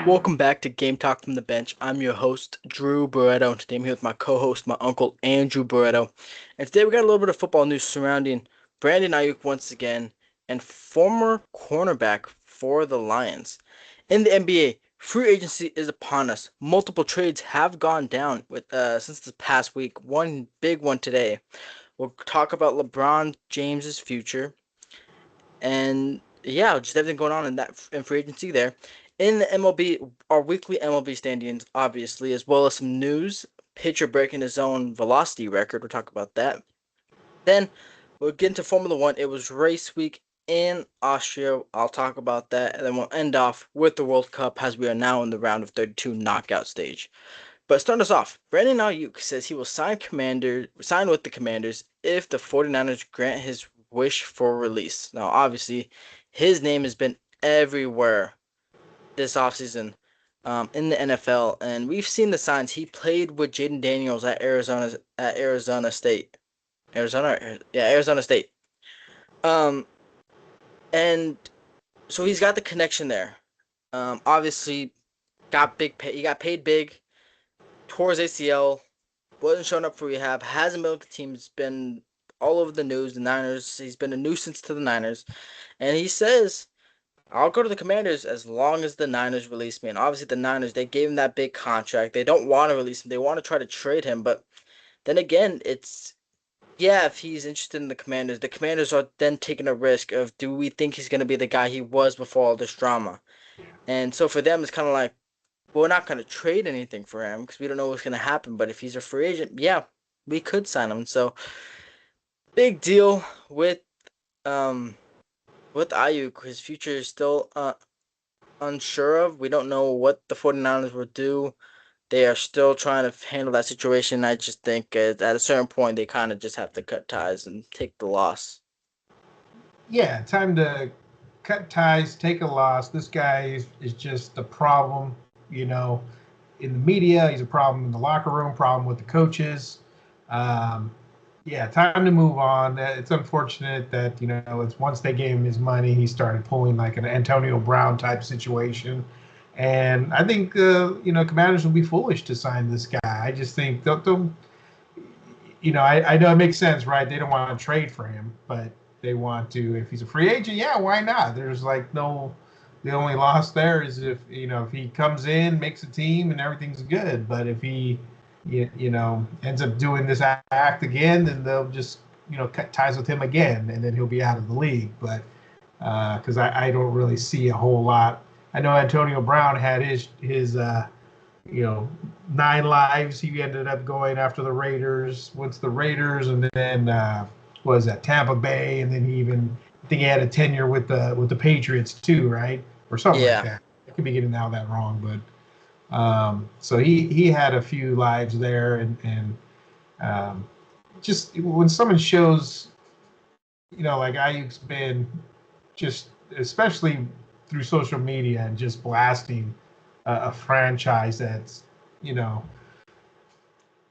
Welcome back to Game Talk from the Bench. I'm your host, Drew Barreto, and today I'm here with my co-host, my uncle, Andrew Barreto. And today we got a little bit of football news surrounding Brandon Aiyuk once again, and former cornerback for the Lions. In the NBA, free agency is upon us. Multiple trades have gone down since this past week. One big one today. We'll talk about LeBron James's future, and yeah, just everything going on in free agency there. In the MLB, our weekly MLB standings, obviously, as well as some news. Pitcher breaking his own velocity record. We'll talk about that. Then we'll get into Formula One. It was race week in Austria. I'll talk about that. And then we'll end off with the World Cup as we are now in the round of 32 knockout stage. But starting us off, Brandon Aiyuk says he will sign with the Commanders if the 49ers grant his wish for release. Now, obviously, his name has been everywhere this offseason in the NFL, and we've seen the signs. He played with Jaden Daniels at Arizona State. Arizona State. Um, and so he's got the connection there. Obviously, got big pay. He got paid big. Tore his ACL. Wasn't showing up for rehab. Hasn't been with the team. He's been all over the news. The Niners. He's been a nuisance to the Niners, and he says, I'll go to the Commanders as long as the Niners release me. And obviously the Niners, they gave him that big contract. They don't want to release him. They want to try to trade him. But then again, yeah, if he's interested in the Commanders are then taking a risk of, do we think he's going to be the guy he was before all this drama? And so for them, it's kind of like, we're not going to trade anything for him because we don't know what's going to happen. But if he's a free agent, yeah, we could sign him. So big deal um with Aiyuk. His future is still unsure of. We don't know what the 49ers will do. They are still trying to handle that situation. I just think at a certain point, they kind of just have to cut ties and take the loss. Yeah, time to cut ties, take a loss. This guy is just a problem, you know, in the media. He's a problem in the locker room, problem with the coaches. Um, yeah, time to move on. It's unfortunate that, it's once they gave him his money, he started pulling like an Antonio Brown type situation. And I think, Commanders will be foolish to sign this guy. I just think they'll I know it makes sense, right? They don't want to trade for him, but they want to. If he's a free agent, yeah, why not? There's like no. The only loss there is if he comes in, makes a team, and everything's good. But if he, ends up doing this act again, then they'll just cut ties with him again, and then he'll be out of the league. But because I don't really see a whole lot. I know Antonio Brown had his 9 lives. He ended up going after the Raiders, went to the Raiders, and then was at Tampa Bay, and then I think he had a tenure with the Patriots too, right, or something like Yeah. that. I could be getting all that wrong, but so he had a few lives there, and just when someone shows, like Ayuk's been just, especially through social media and just blasting a franchise that's, you know,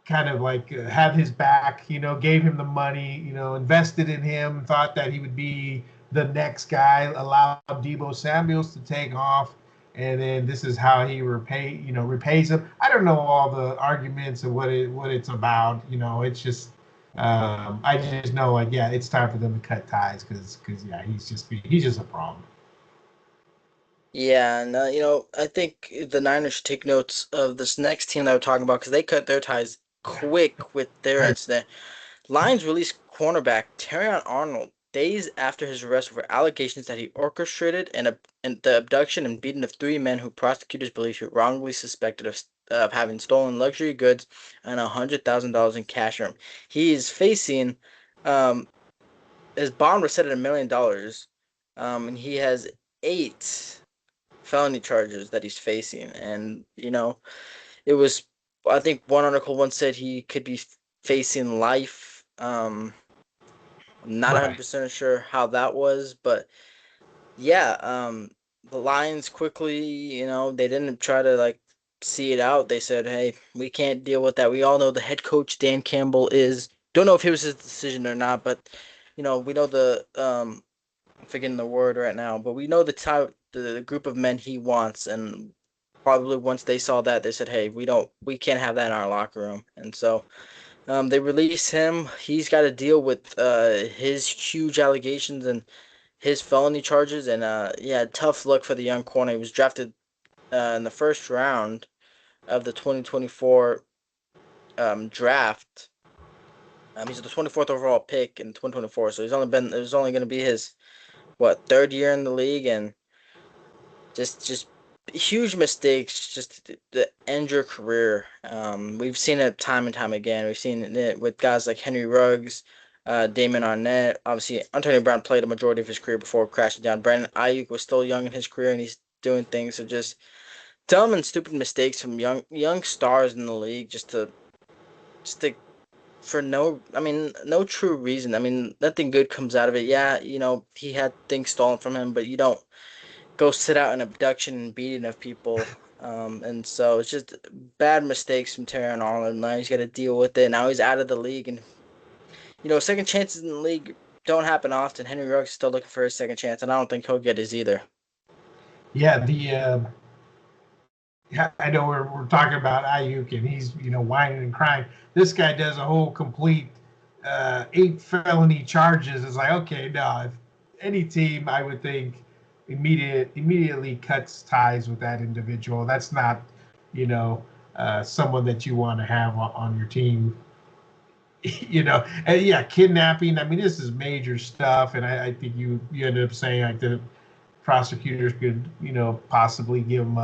kind of like had his back, gave him the money, invested in him, thought that he would be the next guy, allowed Debo Samuels to take off. And then this is how he repays him. I don't know all the arguments of what it's about. It's just I just know, like, yeah, it's time for them to cut ties because yeah, he's just a problem. Yeah, and I think the Niners should take notes of this next team that we're talking about because they cut their ties Yeah, quick with their I, incident. Lions released cornerback Terrion Arnold days after his arrest over allegations that he orchestrated and the abduction and beating of 3 men who prosecutors believe he wrongly suspected of having stolen luxury goods and $100,000 in cash from him. He is facing um his bond was set at $1 million, and he has 8 felony charges that he's facing, and it was, I think one article once said he could be facing life. I'm not right. 100% sure how that was, but yeah, the Lions quickly, they didn't try to like see it out. They said, "Hey, we can't deal with that." We all know the head coach Dan Campbell is, don't know if it was his decision or not, but we know I'm forgetting the word right now, but we know the type, the group of men he wants, and probably once they saw that, they said, "Hey, we can't have that in our locker room." And so they release him. He's got to deal with his huge allegations and his felony charges. And yeah, tough look for the young corner. He was drafted in the first round of the 2024 draft. He's the 24th overall pick in 2024, so it was only going to be his third year in the league, and just huge mistakes just to end your career. We've seen it time and time again. We've seen it with guys like Henry Ruggs, Damon Arnett. Obviously, Antonio Brown played a majority of his career before crashing down. Brandon Aiyuk was still young in his career, and he's doing things. So just dumb and stupid mistakes from young stars in the league, just to for no true reason. I mean, nothing good comes out of it. Yeah, he had things stolen from him, but you don't go sit out an abduction and beating of people. And so it's just bad mistakes from Terrion Arnold. Now he's got to deal with it. Now he's out of the league, and second chances in the league don't happen often. Henry Ruggs is still looking for his second chance, and I don't think he'll get his either. Yeah, I know we're talking about Aiyuk, and he's whining and crying. This guy does a whole complete 8 felony charges. It's like, okay, no, if any team, I would think immediately cuts ties with that individual. That's not someone that you want to have on your team. And yeah, kidnapping. I mean, this is major stuff, and I think you ended up saying like the prosecutors could, possibly give him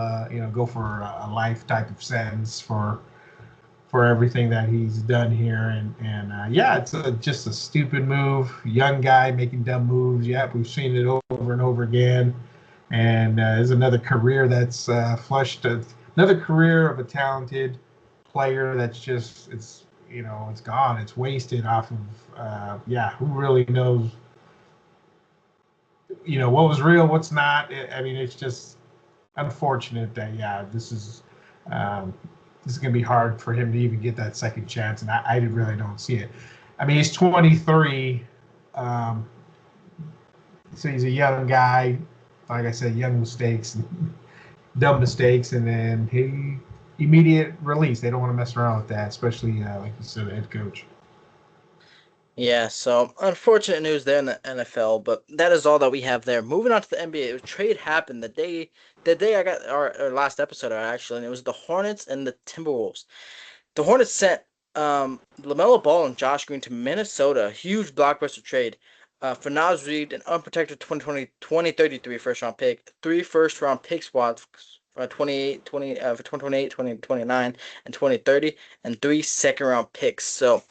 go for a life type of sentence for everything that he's done here. And yeah, it's just a stupid move. Young guy making dumb moves. Yeah, we've seen it over and over again. And there's another career that's flushed. Another career of a talented player that's just it's gone. It's wasted off of who really knows what was real, what's not. I mean, it's just unfortunate that this is going to be hard for him to even get that second chance, and I really don't see it. I mean, he's 23, so he's a young guy. Like I said, young mistakes, dumb mistakes, and then immediate release. They don't want to mess around with that, especially like you said, the head coach. Yeah, so unfortunate news there in the NFL, but that is all that we have there. Moving on to the NBA, trade happened the day I got our last episode actually, and it was the Hornets and the Timberwolves. The Hornets sent LaMelo Ball and Josh Green to Minnesota, huge blockbuster trade. For Naz Reid, an unprotected 2033 first round pick, 3 first round pick spots for 2028, 2029, and 2030, and 3 second round picks. So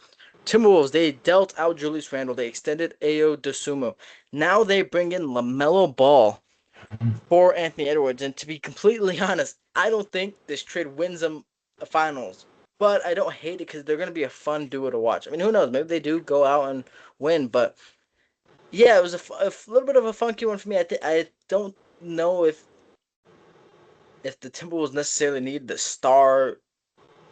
Timberwolves, they dealt out Julius Randle. They extended Ayo Dosunmu. Now they bring in LaMelo Ball for Anthony Edwards. And to be completely honest, I don't think this trade wins them a finals. But I don't hate it because they're going to be a fun duo to watch. I mean, who knows? Maybe they do go out and win. But yeah, it was a little bit of a funky one for me. I don't know if the Timberwolves necessarily need the star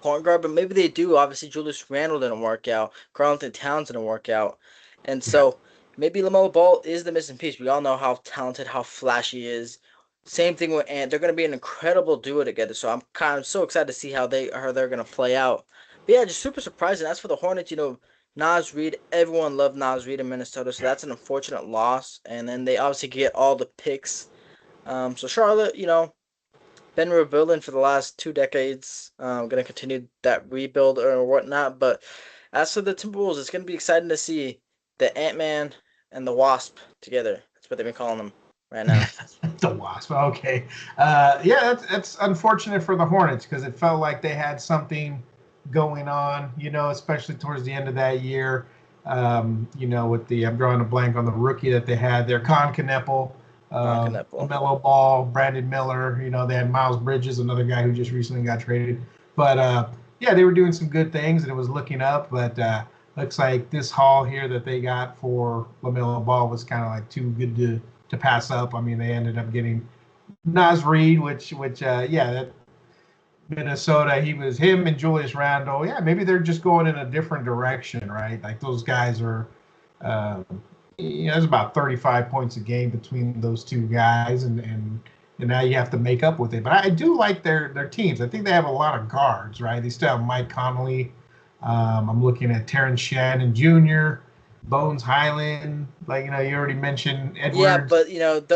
point guard, but maybe they do. Obviously, Julius Randle didn't work out. Karl-Anthony Towns didn't work out. And Yeah. so maybe LaMelo Ball is the missing piece. We all know how talented, how flashy he is. Same thing with Ant. They're going to be an incredible duo together. So I'm kind of so excited to see how they're going to play out. But yeah, just super surprising. As for the Hornets, Naz Reid, everyone loved Naz Reid in Minnesota, so that's an unfortunate loss. And then they obviously get all the picks. So Charlotte, been rebuilding for the last 2 decades. Going to continue that rebuild or whatnot. But as for the Timberwolves, it's going to be exciting to see the Ant-Man and the Wasp together. That's what they've been calling them right now. The Wasp. Okay. Yeah, that's unfortunate for the Hornets because it felt like they had something going on, especially towards the end of that year. With I'm drawing a blank on the rookie that they had there, Con Kneppel, LaMelo Ball, Brandon Miller. They had Miles Bridges, another guy who just recently got traded. But yeah, they were doing some good things and it was looking up. But looks like this haul here that they got for LaMelo Ball was kind of like too good to pass up. I mean, they ended up getting Naz Reid, which that Minnesota, him and Julius Randle. Yeah, maybe they're just going in a different direction, right? Like those guys are, there's about 35 points a game between those two guys, and and now you have to make up with it. But I do like their teams. I think they have a lot of guards, right? They still have Mike Conley. I'm looking at Terrence Shannon Jr., Bones Highland. Like you already mentioned Yeah, Edwards. but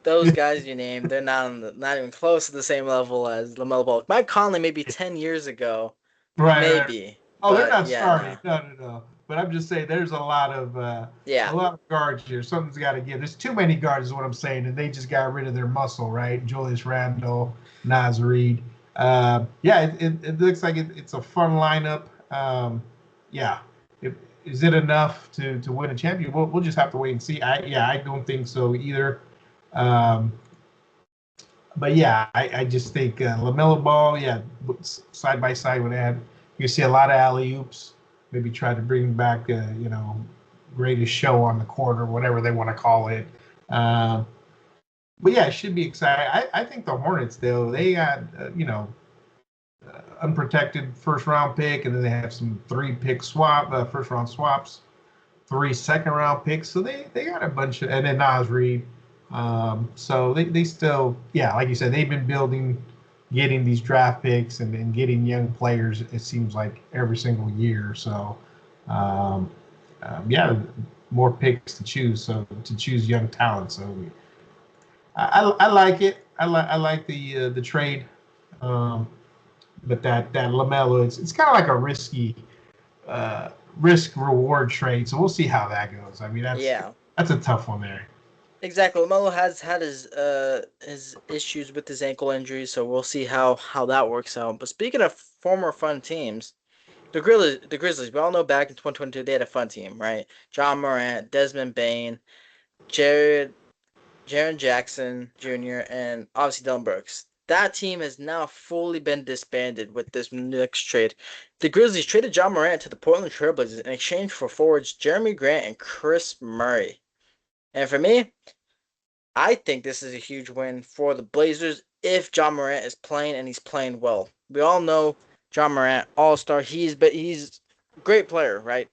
those guys you named, they're not even close to the same level as LaMelo Ball. Mike Conley maybe 10 years ago, Right. maybe, Oh, they're but not yeah, starting. no, No, no, no. But I'm just saying, there's a yeah, lot of guards here. Something's got to give. There's too many guards, is what I'm saying, and they just got rid of their muscle, right? Julius Randle, Naz Reid. Yeah, it looks like it's a fun lineup. Yeah, if, is it enough to win a champion? We'll just have to wait and see. I don't think so either. Um, but yeah, I just think Lamelo Ball, yeah, side by side with that, you see a lot of alley oops. Maybe try to bring back, greatest show on the court or whatever they want to call it. Uh, but yeah, it should be exciting. I think the Hornets, though, they got unprotected first round pick, and then they have some first round swaps, 3 second round picks. So they got a bunch of, and then Nas Reed. So they still, yeah, like you said, they've been building, getting these draft picks and getting young players. It seems like every single year. So, um, yeah, more picks to choose. So to choose young talent. So I like it. I like the trade. Um, but that Lamelo, it's kind of like a risky uh, risk reward trade. So we'll see how that goes. I mean, yeah. that's a tough one there. Exactly. LaMelo has had his issues with his ankle injury, so we'll see how that works out. But speaking of former fun teams, the Grizzlies, we all know back in 2022 they had a fun team, right? John Morant, Desmond Bain, Jared Jaren Jackson Jr., and obviously Dillon Brooks. That team has now fully been disbanded with this next trade. The Grizzlies traded John Morant to the Portland Trailblazers in exchange for forwards Jeremy Grant and Chris Murray. And for me, I think this is a huge win for the Blazers if John Morant is playing and he's playing well. We all know John Morant, all-star. He's a great player, right?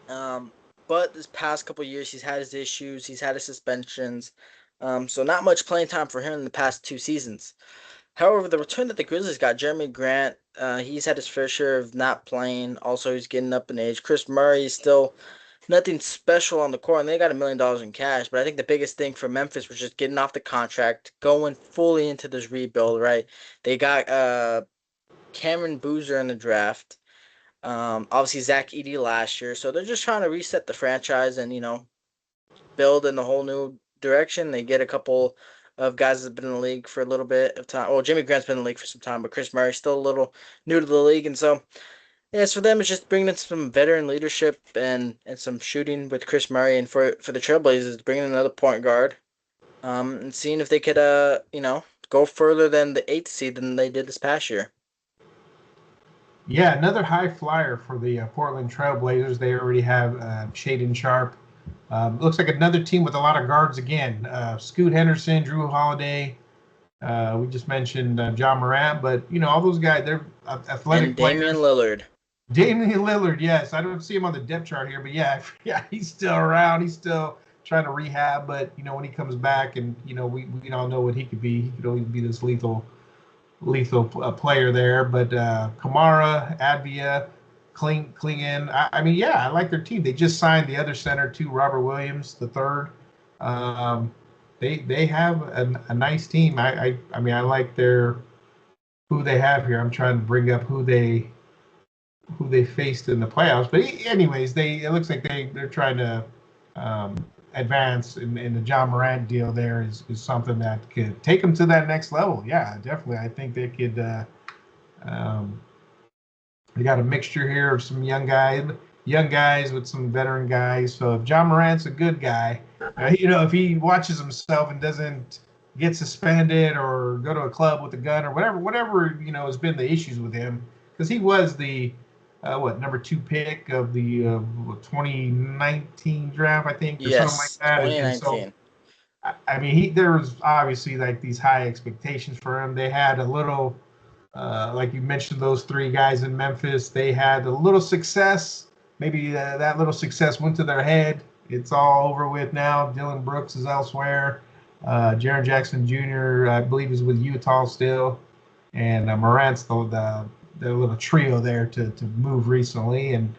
Um, but this past couple years, he's had his issues. He's had his suspensions. So not much playing time for him in the past 2 seasons. However, the return that the Grizzlies got, Jeremy Grant, he's had his fair share of not playing. Also, he's getting up in age. Chris Murray is still nothing special on the court, and they got $1 million in cash. But I think the biggest thing for Memphis was just getting off the contract, going fully into this rebuild. Right? They got Cameron Boozer in the draft. Obviously Zach Edey last year, so they're just trying to reset the franchise and build in a whole new direction. They get a couple of guys that have been in the league for a little bit of time. Well, Jimmy Grant's been in the league for some time, but Chris Murray's still a little new to the league, and so yeah, for them, it's just bringing in some veteran leadership and some shooting with Chris Murray, and for the Trailblazers, bringing in another point guard, and seeing if they could go further than the eighth seed than they did this past year. Yeah, another high flyer for the Portland Trailblazers. They already have Shaden Sharp. Looks like another team with a lot of guards again. Scoot Henderson, Drew Holiday. We just mentioned John Morant, but all those guys, they're And athletic Damian players. Lillard. Damian Lillard, yes, I don't see him on the depth chart here, but yeah, yeah, he's still around. He's still trying to rehab, but when he comes back, and we all know what he could be. He could always be this lethal player there. But Kamara, Advia, Klingen. I mean, yeah, I like their team. They just signed the other center too, Robert Williams, the third. Um, they have a nice team. I mean, I like their who they have here. I'm trying to bring up who they faced in the playoffs. But anyways, it looks like they're trying to um, advance, and the John Morant deal there is something that could take them to that next level. Yeah, definitely. I think they could. Um, they got a mixture here of some young guys with some veteran guys. So if John Morant's a good guy, if he watches himself and doesn't get suspended or go to a club with a gun or whatever has been the issues with him, because he was the number 2 pick of the 2019 draft, I think, or something like Yes, that. And so, 2019. I mean, there was obviously like these high expectations for him. They had a little, like you mentioned, those 3 guys in Memphis. They had a little success. Maybe that little success went to their head. It's all over with now. Dylan Brooks is elsewhere. Jaren Jackson Jr. I believe is with Utah still, and Morant's the little trio there to move recently, and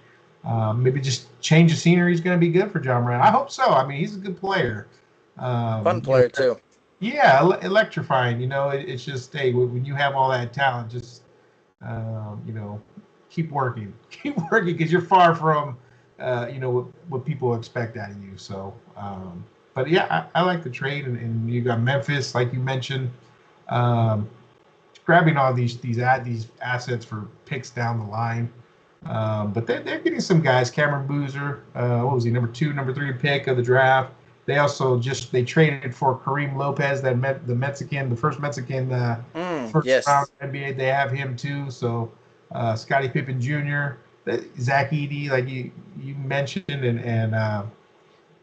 maybe just change the scenery is going to be good for John Morant. I hope so. I mean, he's a good player. Fun You know, player too. yeah, electrifying. You know, it's just hey, when you have all that talent, just you know, keep working, keep working because you're far from you know what people expect out of you. So, but yeah, I like the trade, and you got Memphis, like you mentioned, um, grabbing all these assets for picks down the line. But they're getting some guys. Cameron Boozer, what was he, number 2, number 3 pick of the draft. They also they traded for Kareem Lopez, the first Mexican first round Yes. NBA. They have him too. So Scottie Pippen Jr., Zach Edey, like you mentioned, and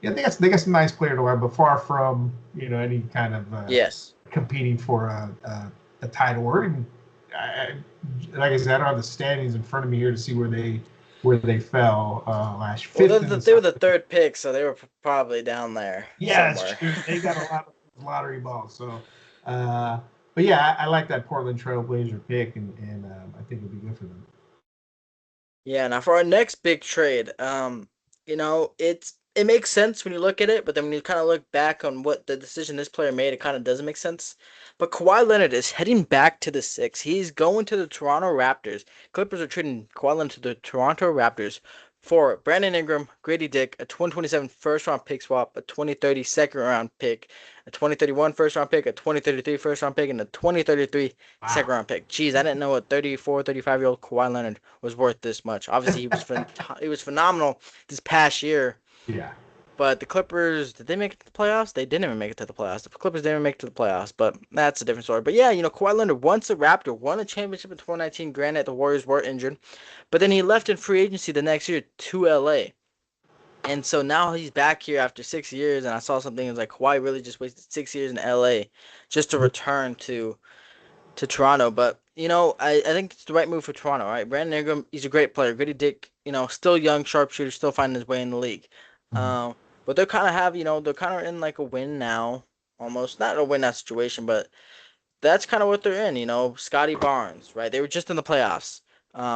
yeah, they got some nice players to watch, but far from any kind of Yes. competing for a title. Or even, I, like I said, I don't have the standings in front of me here to see where they fell last Well, fifth in the they were South. the third pick, so they were probably down there Yeah, it's somewhere. true. They got a lot of lottery balls. So, uh, but yeah, I like that Portland Trailblazer pick, and I think it'll be good for them. Yeah, now for our next big trade, it makes sense when you look at it, but then when you kind of look back on what the decision this player made, it kind of doesn't make sense. But Kawhi Leonard is heading back to the Six. He's going to the Toronto Raptors. Clippers are trading Kawhi Leonard to the Toronto Raptors for Brandon Ingram, Grady Dick, a 2027 first round pick swap, a 2030 second round pick, a 2031 first round pick, a 2033 first round pick, and a 2033 second Wow. round pick. Jeez, I didn't know a 34, 35-year-old Kawhi Leonard was worth this much. Obviously, he was phenomenal this past year. Yeah. But the Clippers, did they make it to the playoffs? They didn't even make it to the playoffs. The Clippers didn't even make it to the playoffs, but that's a different story. But yeah, Kawhi Leonard, once a Raptor, won a championship in 2019. Granted, the Warriors were injured, but then he left in free agency the next year to LA. And so now he's back here after 6 years, and I saw something that was like Kawhi really just wasted 6 years in LA just to return to Toronto. But I think it's the right move for Toronto. Right, Brandon Ingram, he's a great player. Gritty Dick, still young sharpshooter, still finding his way in the league. Mhm. But they're kind of they're kind of in like a win now, almost not a win now situation, but that's kind of what they're in. Scotty Barnes, right? They were just in the playoffs.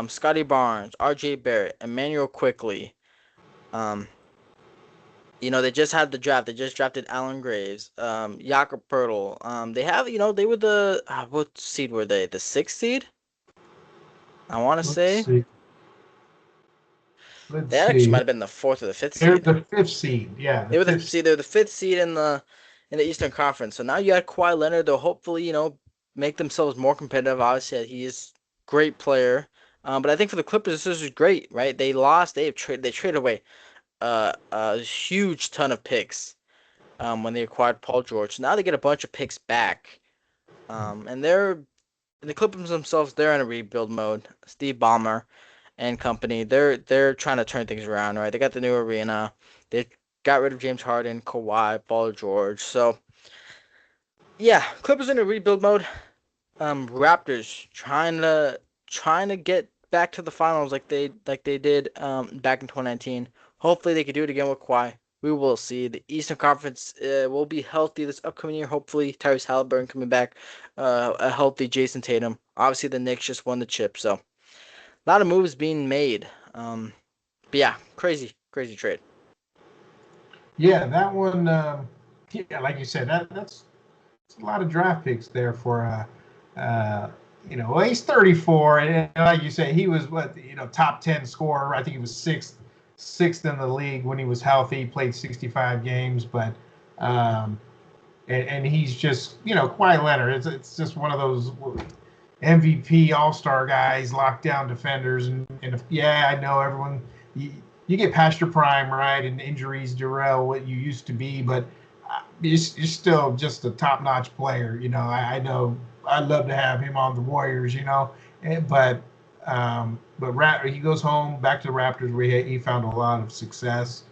Scotty Barnes, R.J. Barrett, Emmanuel Quickly. Um, they just had the draft. They just drafted Alan Graves, Jakob Pertl. They have, they were the what seed were they? The sixth seed, I want to Let's say. see. Let's They actually might see. have been the fourth or the fifth They're seed. the fifth seed. Yeah, the They were the fifth seed. see, they were the fifth seed in the Eastern Conference. So now you got Kawhi Leonard. They'll hopefully, make themselves more competitive. Obviously, he is a great player. But I think for the Clippers, this is great, right? They lost. They traded away a huge ton of picks when they acquired Paul George. Now they get a bunch of picks back. And the Clippers themselves, they're in a rebuild mode. Steve Ballmer and company, they're trying to turn things around, right? They got the new arena. They got rid of James Harden, Kawhi, Paul George. So yeah, Clippers in a rebuild mode. Raptors trying to get back to the finals like they did back in 2019. Hopefully they could do it again with Kawhi. We will see. The Eastern Conference will be healthy this upcoming year. Hopefully Tyrese Halliburton coming back, a healthy Jason Tatum. Obviously the Knicks just won the chip, so a lot of moves being made. But yeah, crazy, crazy trade. Yeah, that one. Yeah, like you said, that's a lot of draft picks there for well, he's 34, and like you say, he was top 10 scorer. I think he was sixth in the league when he was healthy. He played 65 games, but um, and he's just Kawhi Leonard. It's just one of those MVP All Star guys, lockdown defenders, and yeah, I know everyone. You get past your prime, right? And injuries derail what you used to be, but you're still just a top notch player. I know I'd love to have him on the Warriors. But he goes home back to the Raptors where he found a lot of success.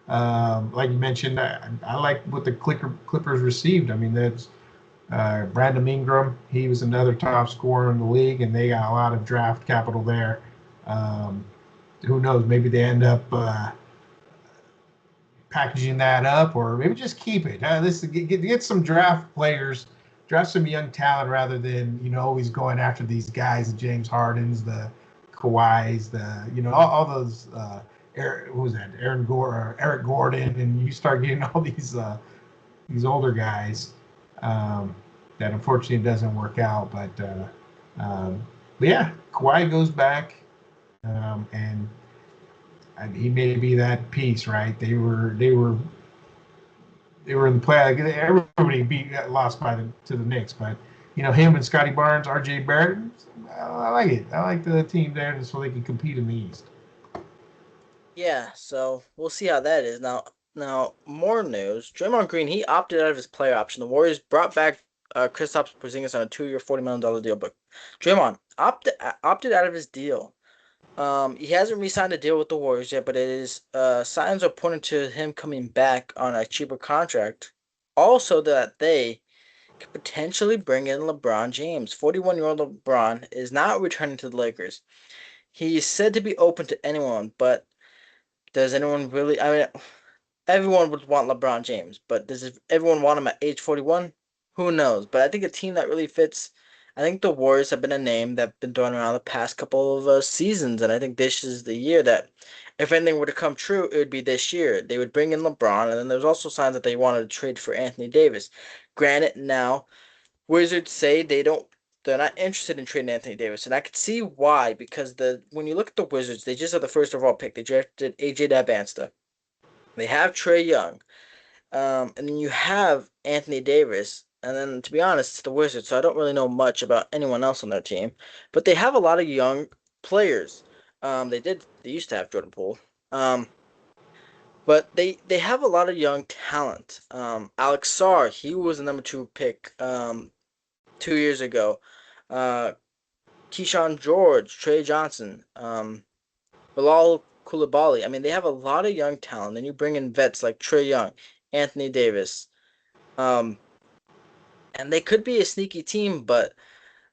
Like you mentioned, I like what the Clippers received. I mean, that's Brandon Ingram. He was another top scorer in the league, and they got a lot of draft capital there. Um, who knows? Maybe they end up packaging that up, or maybe just keep it. Get some draft players, draft some young talent rather than always going after these guys, the James Hardens, the Kawhis, the all those. Who was that? Eric Gordon, and you start getting all these older guys that unfortunately doesn't work out. But yeah, Kawhi goes back, and he may be that piece, right? They were in the play. Like, everybody lost to the Knicks, but him and Scotty Barnes, R.J. Barrett. I like it. I like the team there, so they can compete in the East. Yeah, so we'll see how that is. Now more news. Draymond Green, he opted out of his player option. The Warriors brought back Kristaps Porzingis on a 2-year, $40 million deal, but Draymond opted out of his deal. He hasn't re-signed a deal with the Warriors yet, but it is signs are pointing to him coming back on a cheaper contract. Also, that they could potentially bring in LeBron James. 41-year-old LeBron is not returning to the Lakers. He's said to be open to anyone, but does anyone really? I mean, everyone would want LeBron James, but does everyone want him at age 41? Who knows? But I think a team that really fits. I think the Warriors have been a name that's been thrown around the past couple of seasons, and I think this is the year that, if anything were to come true, it would be this year. They would bring in LeBron, and then there's also signs that they wanted to trade for Anthony Davis. Granted, now Wizards say they're not interested in trading Anthony Davis, and I could see why, because when you look at the Wizards, they just have the first overall pick. They drafted AJ Dabansta. They have Trae Young, and then you have Anthony Davis. And then, to be honest, it's the Wizards, so I don't really know much about anyone else on their team. But they have a lot of young players. They used to have Jordan Poole. But they have a lot of young talent. Alex Sarr, he was the number 2 pick 2 years ago. Uh, Keyshawn George, Trey Johnson, Bilal Koulibaly. I mean, they have a lot of young talent. Then you bring in vets like Trae Young, Anthony Davis, um, and they could be a sneaky team. But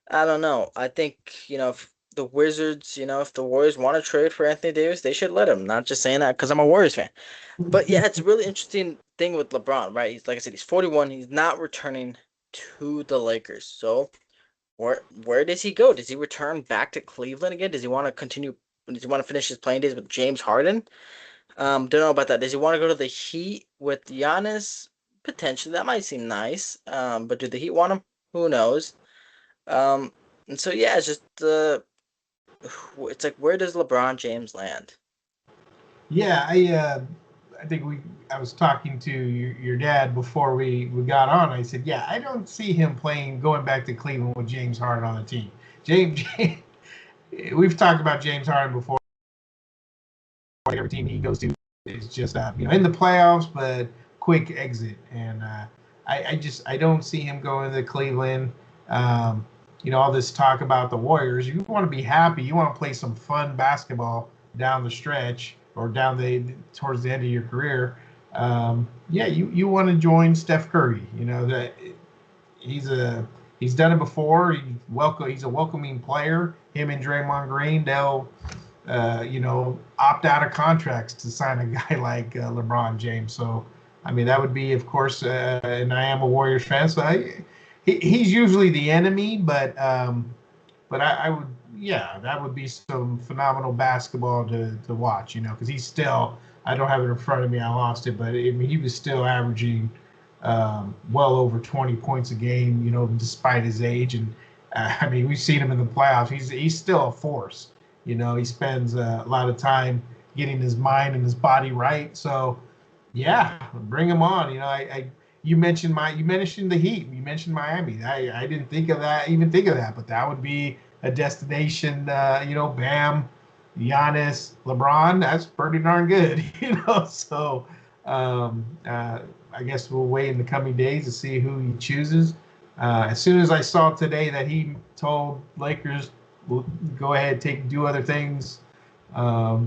I don't know. I think if the Wizards, if the Warriors want to trade for Anthony Davis, they should let him. Not just saying that because I'm a Warriors fan. But yeah, it's a really interesting thing with LeBron, right? He's like I said, he's 41. He's not returning to the Lakers. So where does he go? Does he return back to Cleveland again? Does he want to continue? Does he want to finish his playing days with James Harden? Don't know about that. Does he want to go to the Heat with Giannis? Potentially, that might seem nice. But do the Heat want him? Who knows? Um, and so yeah, it's just it's like where does LeBron James land? Yeah, I think I was talking to your dad before we got on. I said, yeah, I don't see him going back to Cleveland with James Harden on the team. James we've talked about James Harden before. Every team he goes to is just in the playoffs, but quick exit. And I don't see him going to Cleveland. All this talk about the Warriors. You want to be happy. You want to play some fun basketball down the stretch or towards the end of your career. Yeah, you want to join Steph Curry. That he's done it before. He's a welcoming player. Him and Draymond Green, they'll opt out of contracts to sign a guy like LeBron James. So, I mean, that would be, of course, and I am a Warriors fan, so he's usually the enemy, but I would, yeah, that would be some phenomenal basketball to watch, because he's still, I don't have it in front of me, I lost it, but I mean, he was still averaging well over 20 points a game, despite his age. And I mean, we've seen him in the playoffs. He's still a force. He spends a lot of time getting his mind and his body right. So, yeah, bring him on. You mentioned the Heat. You mentioned Miami. I didn't even think of that, but that would be a destination. Bam, Giannis, LeBron. That's pretty darn good. So I guess we'll wait in the coming days to see who he chooses. As soon as I saw today that he told Lakers, go ahead, do other things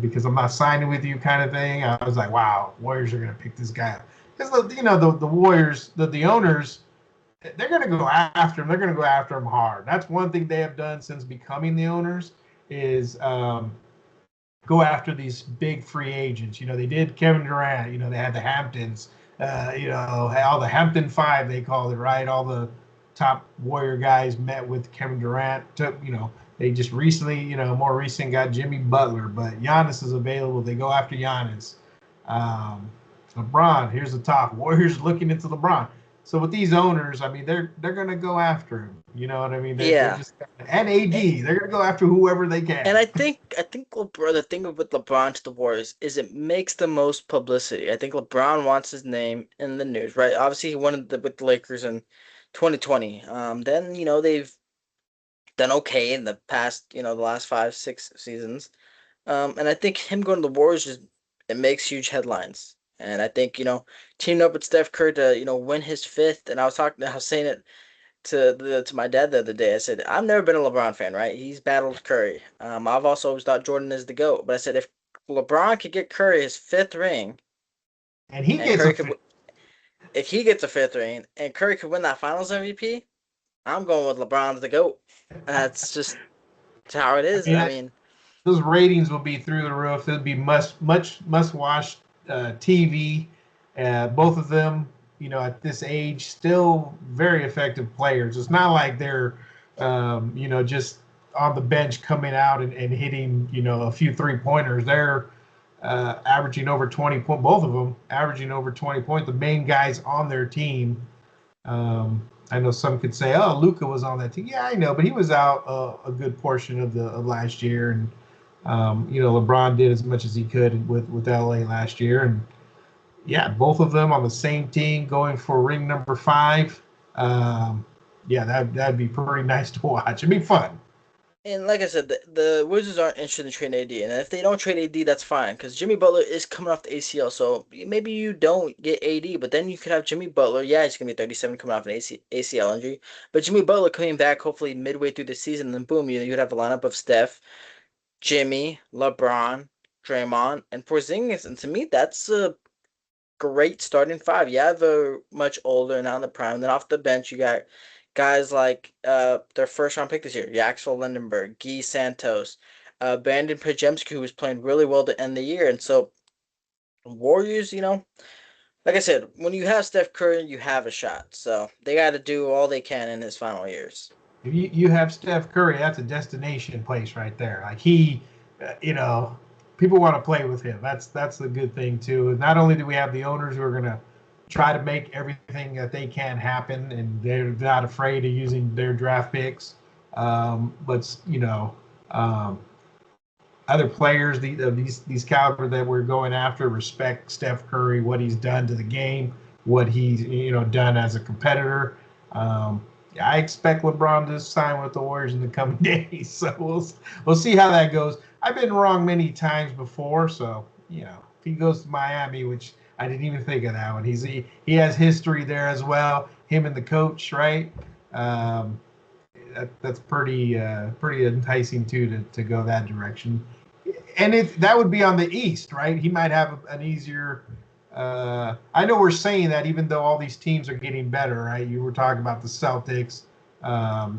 because I'm not signing with you, kind of thing. I was like, wow, Warriors are going to pick this guy up. Because the Warriors, the owners, they're going to go after him. They're going to go after him hard. That's one thing they have done since becoming the owners is go after these big free agents. They did Kevin Durant. They had the Hamptons. All the Hampton Five, they called it, right? All the top Warrior guys met with Kevin Durant. They just recently, more recent, got Jimmy Butler, but Giannis is available. They go after Giannis. Um, LeBron, here's the top. Warriors looking into LeBron. So with these owners, I mean, they're gonna go after him. You know what I mean? They're Yeah. just, and And, AD, they're gonna go after whoever they and can. I think LeBron, the thing with LeBron to the Warriors is it makes the most publicity. I think LeBron wants his name in the news, right? Obviously, he won with the Lakers in 2020. Then they've done okay in the past, the last 5, 6 seasons. And I think him going to the Warriors just it makes huge headlines. And I think teaming up with Steph Curry to win his fifth. And I was saying it to my dad the other day. I said I've never been a LeBron fan, right? He's battled Curry. I've also always thought Jordan is the GOAT. But I said if LeBron could get Curry his fifth ring, And he and gets a Curry could, if he gets a fifth ring, and Curry could win that Finals MVP, I'm going with LeBron's the GOAT. That's just how it I is. mean, I mean, those ratings will be through the roof. It'll be must watch TV. Both of them, at this age, still very effective players. It's not like they're, just on the bench coming out and hitting, a few 3-pointers. They're averaging over 20 points. Both of them averaging over 20 points. The main guys on their team. I know some could say, "Oh, Luka was on that team." Yeah, I know, but he was out a good portion of last year, and LeBron did as much as he could with LA last year, and yeah, both of them on the same team going for ring number 5. Yeah, that'd be pretty nice to watch. It'd be fun. and like I said, the Wizards aren't interested in trading AD, and if they don't trade AD, that's fine because Jimmy Butler is coming off the ACL, so maybe you don't get AD, but then you could have Jimmy Butler. Yeah, he's gonna be 37 coming off an ACL injury, but Jimmy Butler coming back hopefully midway through the season, and then boom, you'd have a lineup of Steph, Jimmy, LeBron, Draymond, and Porzingis, and to me, that's a great starting five. You have a much older and on the prime. Then off the bench, you got guys like their first round pick this year, Yaxel Lindenberg, Guy Santos, Brandon Pajemski, who was playing really well to end the year. And so Warriors, like I said, when you have Steph Curry, you have a shot. So they got to do all they can in his final years. If you have Steph Curry, that's a destination place right there. Like he, people want to play with him. That's the good thing too. Not only do we have the owners who are going to try to make everything that they can happen, and they're not afraid of using their draft picks, but um, other players of these caliber that we're going after respect Steph Curry, what he's done to the game, what he's done as a competitor. I expect LeBron to sign with the Warriors in the coming days, so we'll see how that goes. I've been wrong many times before, so if he goes to Miami, which I didn't even think of that one. He has history there as well. Him and the coach, right? Um, that's pretty enticing too to go that direction. And that would be on the East, right? He might have an easier. I know we're saying that even though all these teams are getting better, right? You were talking about the Celtics,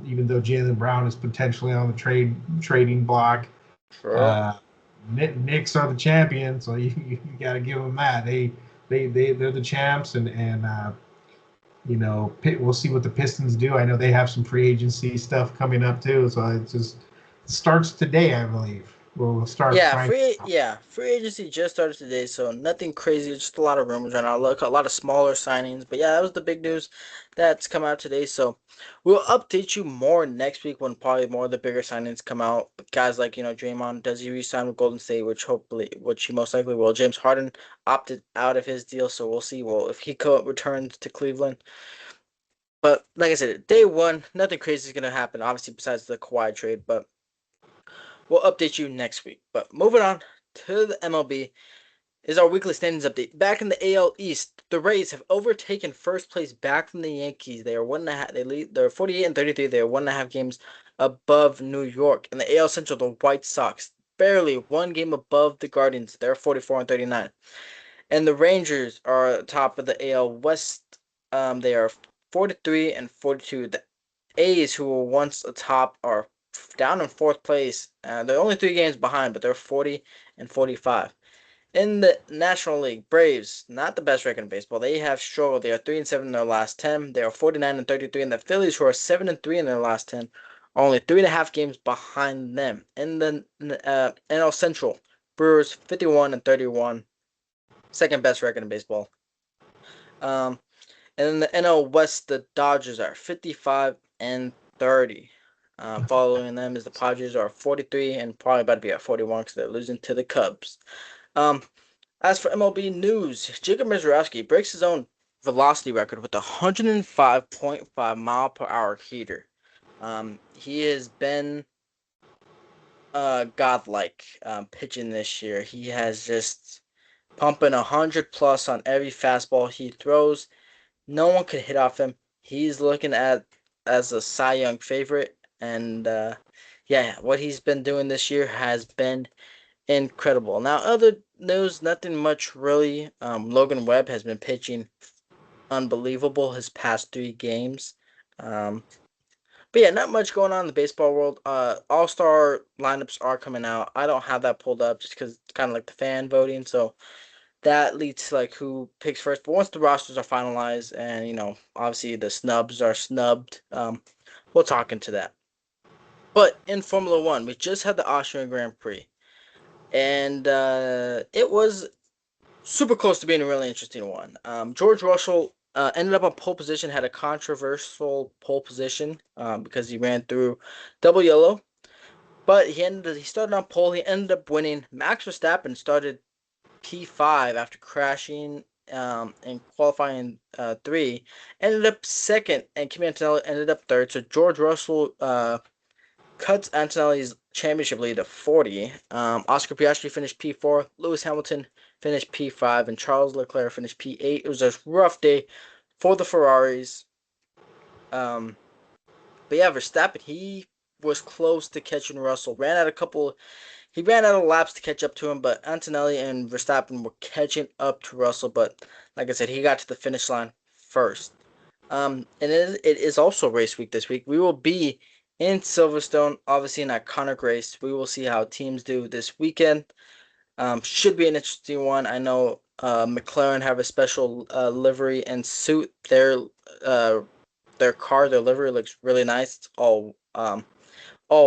even though Jaylen Brown is potentially on the trading block. True. Uh, Knicks are the champions, so you got to give them that. They're the champs, and we'll see what the Pistons do. I know they have some free agency stuff coming up too, so it just starts today, I believe. We'll start Yeah, trying. free agency just started today, so nothing crazy, just a lot of rumors right now. Look, a lot of smaller signings, but yeah, that was the big news that's come out today. So we'll update you more next week when probably more of the bigger signings come out. Guys like Draymond, does he resign with Golden State, which he most likely will. James Harden opted out of his deal, so we'll see. Well, if he returns to Cleveland, but like I said, day one, nothing crazy is gonna happen. Obviously, besides the Kawhi trade, but we'll update you next week. But moving on to the MLB is our weekly standings update. Back in the AL East, the Rays have overtaken first place back from the Yankees. They are 1.5. They lead. They're 48 and 33. They are 1.5 games above New York. In the AL Central, the White Sox barely 1 game above the Guardians. They're 44 and 39. And the Rangers are top of the AL West. They are 43 and 42. The A's, who were once atop, are down in fourth place. They're only 3 games behind, but they're 40 and 45. In the National League, Braves, not the best record in baseball. They have struggled. They are 3-7 in their last 10. They are 49-33. And the Phillies, who are 7-3 in their last 10, are only 3.5 games behind them. In the NL Central, Brewers 51-31, second best record in baseball. And in the NL West, the Dodgers are 55-30. Following them is the Padres are 43 and probably about to be at 41 because they're losing to the Cubs. As for MLB news, Jacob Misiorowski breaks his own velocity record with a 105.5 mile per hour heater. He has been godlike pitching this year. He has just pumping 100 plus on every fastball he throws. No one could hit off him. He's looking at as a Cy Young favorite, and yeah, what he's been doing this year has been incredible. Now, other news, nothing much really. Logan Webb has been pitching unbelievable his past 3 games. But yeah, not much going on in the baseball world. All-star lineups are coming out. I don't have that pulled up just because it's kind of like the fan voting, so that leads to like who picks first. But once the rosters are finalized and obviously the snubs are snubbed, we'll talk into that. But in Formula One, we just had the Austrian Grand Prix, and it was super close to being a really interesting one. George Russell ended up on pole position, had a controversial pole position because he ran through double yellow, but he started on pole. He ended up winning. Max Verstappen started P5 after crashing in qualifying 3, ended up second, and Kimi Antonelli ended up third. So George Russell cuts Antonelli's championship lead to 40. Oscar Piastri finished P4, Lewis Hamilton finished P5, and Charles Leclerc finished P8. It was a rough day for the Ferraris. But yeah, Verstappen, he was close to catching Russell. He ran out of laps to catch up to him, but Antonelli and Verstappen were catching up to Russell. But like I said, he got to the finish line first. And it is also race week this week. We will be in Silverstone, obviously an iconic race. We will see how teams do this weekend. Should be an interesting one. I know McLaren have a special livery and suit. Their car, their livery looks really nice. It's all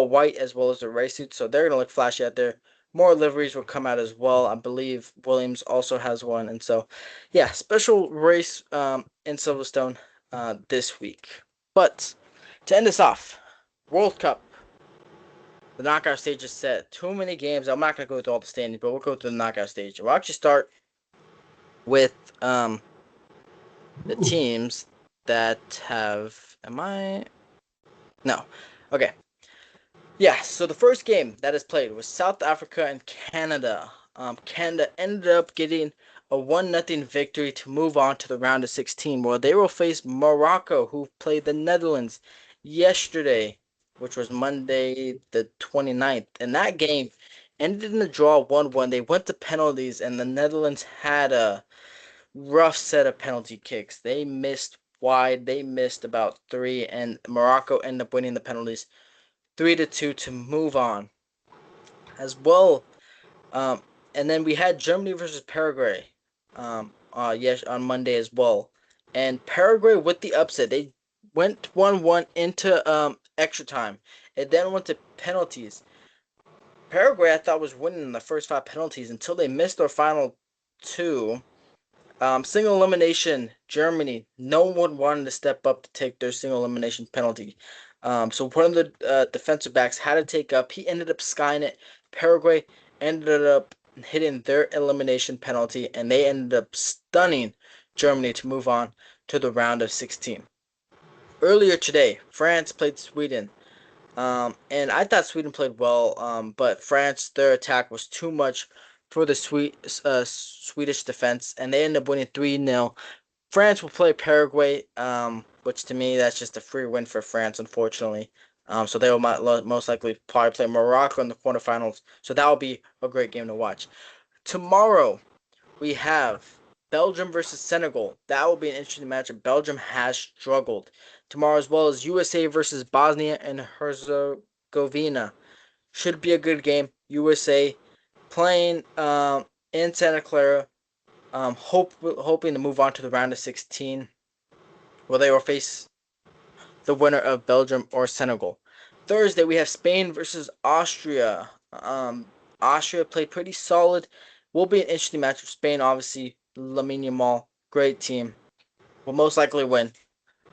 white as well as the race suit, so they're gonna look flashy out there. More liveries will come out as well. I believe Williams also has one, and so yeah, special race in Silverstone this week. But to end us off, World Cup. The knockout stage is set. Too many games. I'm not gonna go through all the standings, but we'll go through the knockout stage. We'll actually start with the teams that have. Am I? No. Okay. Yeah, so the first game that is played was South Africa and Canada. Canada ended up getting a 1-0 victory to move on to the round of 16, where they will face Morocco, who played the Netherlands yesterday, which was Monday the 29th. And that game ended in a draw 1-1. They went to penalties, and the Netherlands had a rough set of penalty kicks. They missed wide. They missed about 3, and Morocco ended up winning the penalties 3-2 to move on as well. And then we had Germany versus Paraguay yes, on Monday as well. And Paraguay with the upset. They went 1-1 into extra time. It then went to penalties. Paraguay, I thought, was winning in the first 5 penalties until they missed their final 2. Single elimination, Germany. No one wanted to step up to take their single elimination penalty. So one of the defensive backs had to take up. He ended up skying it. Paraguay ended up hitting their elimination penalty, and they ended up stunning Germany to move on to the round of 16. Earlier today, France played Sweden. And I thought Sweden played well, but France, their attack was too much for the Swedish defense, and they ended up winning 3-0. France will play Paraguay, which to me, that's just a free win for France, unfortunately. So they will most likely probably play Morocco in the quarterfinals. So that will be a great game to watch. Tomorrow, we have Belgium versus Senegal. That will be an interesting matchup. Belgium has struggled. Tomorrow, as well as USA versus Bosnia and Herzegovina. Should be a good game. USA playing in Santa Clara. Hoping to move on to the round of 16, where they will face the winner of Belgium or Senegal. Thursday we have Spain versus Austria. Austria played pretty solid. Will be an interesting match with Spain. Obviously, Lamine Yamal, great team, will most likely win.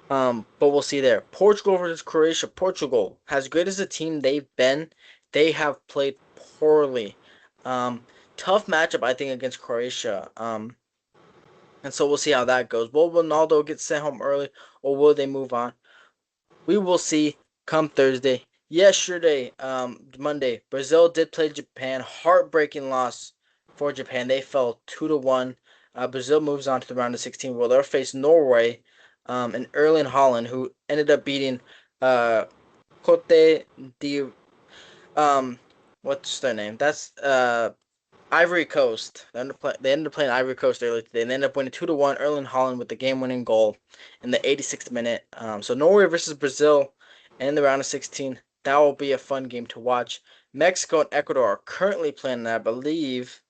But we'll see there. Portugal versus Croatia. Portugal, as good as the team they've been, they have played poorly. Tough matchup, I think, against Croatia. And so we'll see how that goes. Will Ronaldo get sent home early, or will they move on? We will see come Thursday. Yesterday, Monday, Brazil did play Japan. Heartbreaking loss for Japan. They fell 2-1. Brazil moves on to the round of 16, where they'll face Norway, and Erling Haaland, who ended up beating Cote de what's their name? That's Ivory Coast. They ended up playing Ivory Coast earlier today. They ended up winning 2-1. Erling Haaland with the game-winning goal in the 86th minute. So Norway versus Brazil in the round of 16. That will be a fun game to watch. Mexico and Ecuador are currently playing. I believe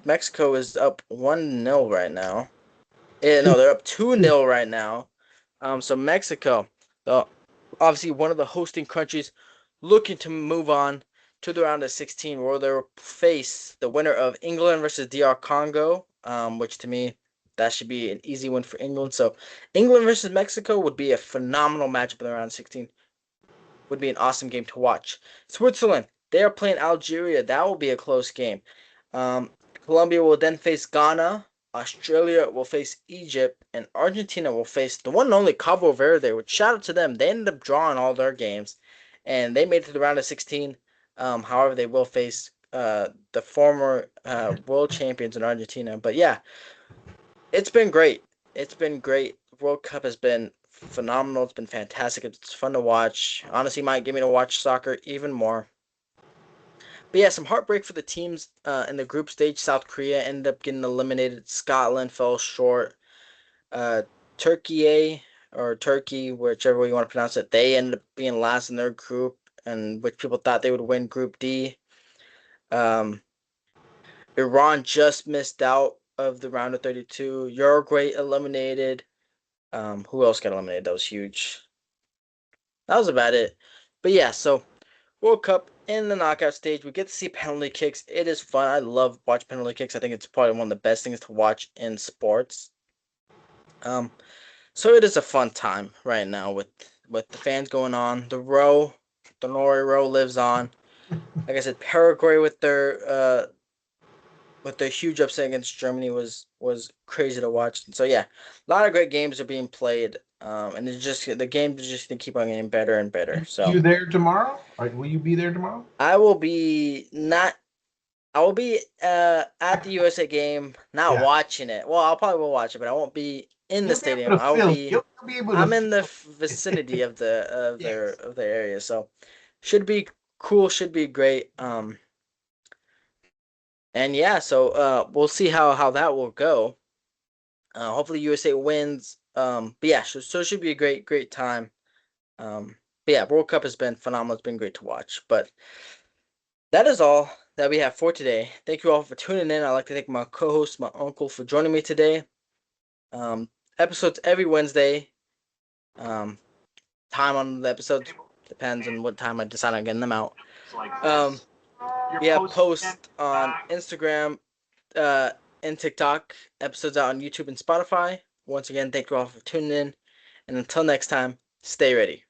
Mexico is up 1-0 right now. No, they're up 2-0 right now. So Mexico, obviously one of the hosting countries, looking to move on to the round of 16, where they'll face the winner of England versus DR Congo, which to me, that should be an easy win for England. So England versus Mexico would be a phenomenal matchup in the round of 16. Would be an awesome game to watch. Switzerland, they are playing Algeria. That will be a close game. Um, Colombia will then face Ghana. Australia will face Egypt, and Argentina will face the one and only Cabo Verde, which shout out to them. They ended up drawing all their games, and they made it to the round of 16. However, they will face the former world champions in Argentina. But yeah, it's been great. It's been great. The World Cup has been phenomenal. It's been fantastic. It's fun to watch. Honestly, might get me to watch soccer even more. But yeah, some heartbreak for the teams in the group stage. South Korea ended up getting eliminated. Scotland fell short. Uh, Turkey or Turkey, whichever way you want to pronounce it, they ended up being last in their group, and which people thought they would win Group D. Um, Iran just missed out of the round of 32. Uruguay eliminated. Who else got eliminated? That was huge. That was about it. But yeah, so World Cup in the knockout stage, we get to see penalty kicks. It is fun. I love watch penalty kicks. I think it's probably one of the best things to watch in sports. Um, so it is a fun time right now with the fans going on. The Norway row lives on. Like I said, Paraguay with their huge upset against Germany was crazy to watch. So yeah, a lot of great games are being played. And it's just the games are just gonna keep on getting better and better. So You there tomorrow? Will you be there tomorrow? I will be not I will be at the USA game, not Yeah. watching it. Well, I'll probably will watch it, but I won't be in the You'll be stadium. able to I will feel. be. You'll be able to I'm in the feel. vicinity of the Yes. of their area, so should be cool. Should be great. And yeah, so we'll see how that will go. Hopefully USA wins. But yeah, so it should be a great time. But yeah, World Cup has been phenomenal. It's been great to watch. But that is all that we have for today. Thank you all for tuning in. I'd like to thank my co-host, my uncle, for joining me today. Um, Episodes every Wednesday. Um, Time on the episodes depends on what time I decide on getting them out. Um, we have posts on Instagram, uh, and TikTok. Episodes out on YouTube and Spotify. Once again, thank you all for tuning in. And until next time, stay ready.